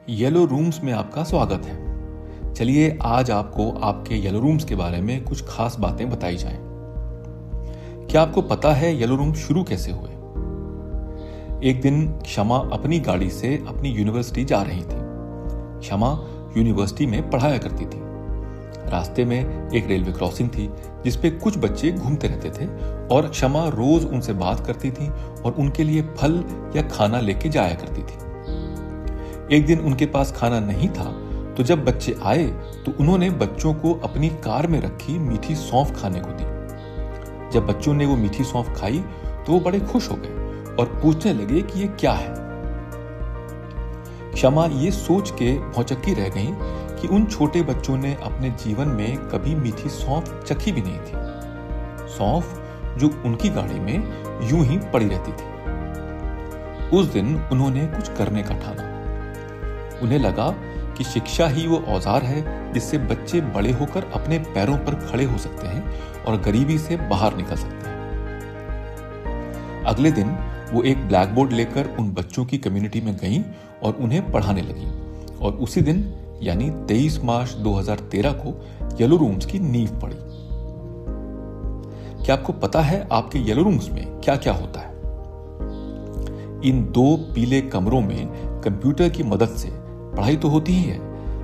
Yellow rooms में आपका स्वागत है। चलिए आज आपको आपके येलो रूम्स के बारे में कुछ खास बातें बताई जाएं। क्या आपको पता है येलो रूम शुरू कैसे हुए? एक दिन क्षमा अपनी गाड़ी से अपनी यूनिवर्सिटी जा रही थी। क्षमा यूनिवर्सिटी में पढ़ाया करती थी। रास्ते में एक रेलवे क्रॉसिंग थी जिसपे कुछ बच्चे घूमते रहते थे और क्षमा रोज उनसे बात करती थी और उनके लिए फल या खाना लेके जाया करती थी। एक दिन उनके पास खाना नहीं था तो जब बच्चे आए तो उन्होंने बच्चों को अपनी कार में रखी मीठी सौंफ खाने को दी। जब बच्चों ने वो मीठी सौंफ खाई तो वो बड़े खुश हो गए और पूछने लगे कि ये क्या है। क्षमा ये सोच के भौचक्की रह गई कि उन छोटे बच्चों ने अपने जीवन में कभी मीठी सौंफ चखी भी नहीं थी। सौंफ जो उनकी गाड़ी में यूं ही पड़ी रहती थी। उस दिन उन्होंने कुछ करने का ठाना। उन्हें लगा कि शिक्षा ही वो औजार है जिससे बच्चे बड़े होकर अपने पैरों पर खड़े हो सकते हैं और गरीबी से बाहर निकल सकते हैं। अगले दिन वो एक ब्लैक बोर्ड लेकर उन बच्चों की कम्युनिटी में गईं और उन्हें पढ़ाने लगी और उसी दिन यानी 23 मार्च 2013 को येलो रूम्स की नींव पड़ी। क्या आपको पता है आपके येलो रूम्स में क्या क्या होता है? इन दो पीले कमरों में कंप्यूटर की मदद से पढ़ाई तो होती ही है,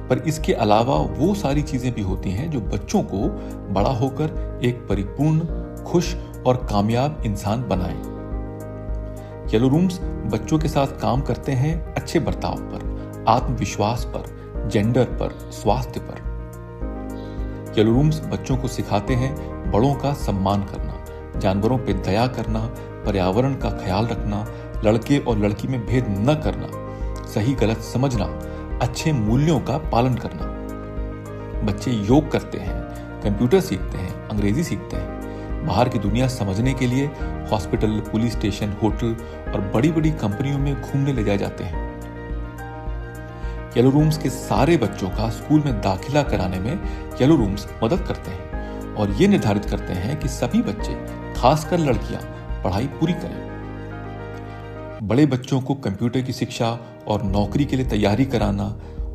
पर इसके अलावा वो सारी चीजें भी होती हैं जो बच्चों को बड़ा होकर एक परिपूर्ण, खुश और कामयाब इंसान बनाए। येलो रूम्स बच्चों के साथ काम करते हैं अच्छे बर्ताव पर, आत्मविश्वास पर, जेंडर पर, स्वास्थ्य पर। येलो रूम्स बच्चों को सिखाते हैं बड़ों का सम्मान करना, जानवरों पर दया करना, पर्यावरण का ख्याल रखना, लड़के और लड़की में भेद न करना, सही गलत समझना, अच्छे मूल्यों का पालन करना। बच्चे योग करते हैं, कंप्यूटर सीखते हैं, अंग्रेजी सीखते हैं, बाहर की दुनिया समझने के लिए हॉस्पिटल, पुलिस स्टेशन, होटल और बड़ी बड़ी कंपनियों में घूमने ले जाए जाते हैं। येलो रूम्स के सारे बच्चों का स्कूल में दाखिला कराने में येलो रूम्स मदद करते हैं और ये निर्धारित करते हैं कि सभी बच्चे, खासकर लड़कियां, पढ़ाई पूरी करें। बड़े बच्चों को कंप्यूटर की शिक्षा और नौकरी के लिए तैयारी कराना,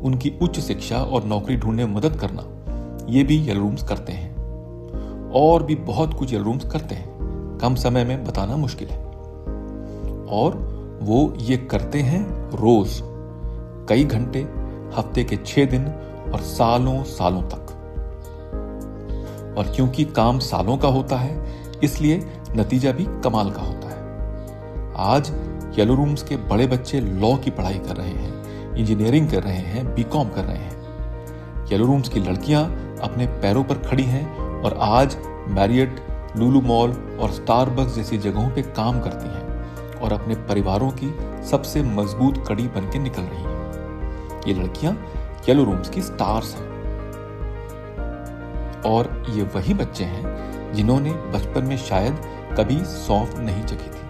उनकी उच्च शिक्षा और नौकरी ढूंढने में मदद करना, ये भी येलो रूम्स करते हैं। और भी बहुत कुछ येलो रूम्स करते हैं, कम समय में बताना मुश्किल है। और वो ये करते हैं रोज, कई घंटे, हफ्ते के 6 दिन और सालों सालों तक। और क्योंकि काम सालों का होता है इसलिए नतीजा भी कमाल का होता है। आज येलो रूम्स के बड़े बच्चे लॉ की पढ़ाई कर रहे हैं, इंजीनियरिंग कर रहे हैं, बीकॉम कर रहे हैं। येलो रूम्स की लड़कियां अपने पैरों पर खड़ी हैं और आज मैरियट, लुलु मॉल और स्टारबक्स जैसी जगहों पे काम करती हैं और अपने परिवारों की सबसे मजबूत कड़ी बन के निकल रही हैं। ये लड़कियां येलो रूम्स की स्टार्स हैं। और ये वही बच्चे हैं जिन्होंने बचपन में शायद कभी सौंफ नहीं चखी थी।